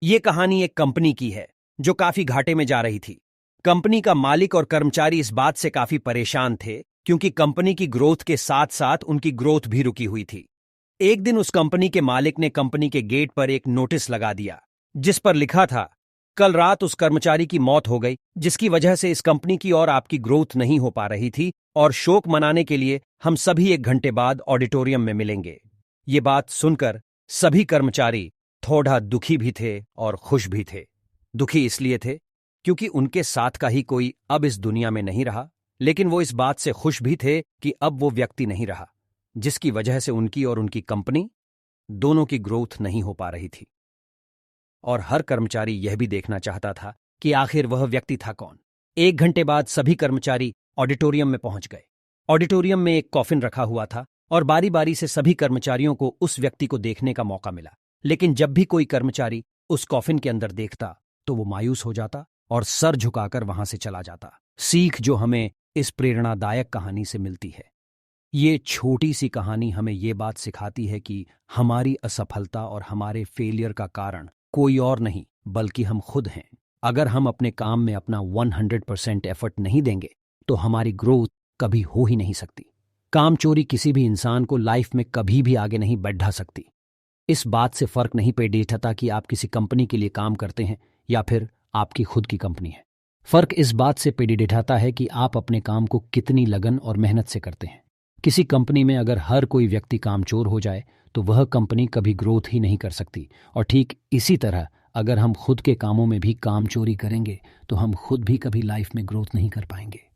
ये कहानी एक कंपनी की है जो काफी घाटे में जा रही थी। कंपनी का मालिक और कर्मचारी इस बात से काफी परेशान थे क्योंकि कंपनी की ग्रोथ के साथ साथ उनकी ग्रोथ भी रुकी हुई थी। एक दिन उस कंपनी के मालिक ने कंपनी के गेट पर एक नोटिस लगा दिया जिस पर लिखा था, कल रात उस कर्मचारी की मौत हो गई जिसकी वजह से इस कंपनी की और आपकी ग्रोथ नहीं हो पा रही थी और शोक मनाने के लिए हम सभी 1 घंटे बाद ऑडिटोरियम में मिलेंगे। ये बात सुनकर सभी कर्मचारी थोड़ा दुखी भी थे और खुश भी थे। दुखी इसलिए थे क्योंकि उनके साथ का ही कोई अब इस दुनिया में नहीं रहा, लेकिन वो इस बात से खुश भी थे कि अब वो व्यक्ति नहीं रहा जिसकी वजह से उनकी और उनकी कंपनी दोनों की ग्रोथ नहीं हो पा रही थी। और हर कर्मचारी यह भी देखना चाहता था कि आखिर वह व्यक्ति था कौन। 1 घंटे बाद सभी कर्मचारी ऑडिटोरियम में पहुंच गए। ऑडिटोरियम में एक कॉफिन रखा हुआ था और बारी बारी से सभी कर्मचारियों को उस व्यक्ति को देखने का मौका मिला, लेकिन जब भी कोई कर्मचारी उस कॉफिन के अंदर देखता तो वो मायूस हो जाता और सर झुकाकर वहां से चला जाता। सीख जो हमें इस प्रेरणादायक कहानी से मिलती है, ये छोटी सी कहानी हमें ये बात सिखाती है कि हमारी असफलता और हमारे फेलियर का कारण कोई और नहीं बल्कि हम खुद हैं। अगर हम अपने काम में अपना 100% एफर्ट नहीं देंगे तो हमारी ग्रोथ कभी हो ही नहीं सकती। काम चोरी किसी भी इंसान को लाइफ में कभी भी आगे नहीं बढ़ा सकती। इस बात से फर्क नहीं पड़ता कि आप किसी कंपनी के लिए काम करते हैं या फिर आपकी खुद की कंपनी है। फर्क इस बात से पड़ता है कि आप अपने काम को कितनी लगन और मेहनत से करते हैं। किसी कंपनी में अगर हर कोई व्यक्ति कामचोर हो जाए तो वह कंपनी कभी ग्रोथ ही नहीं कर सकती। और ठीक इसी तरह अगर हम खुद के कामों में भी काम चोरी करेंगे तो हम खुद भी कभी लाइफ में ग्रोथ नहीं कर पाएंगे।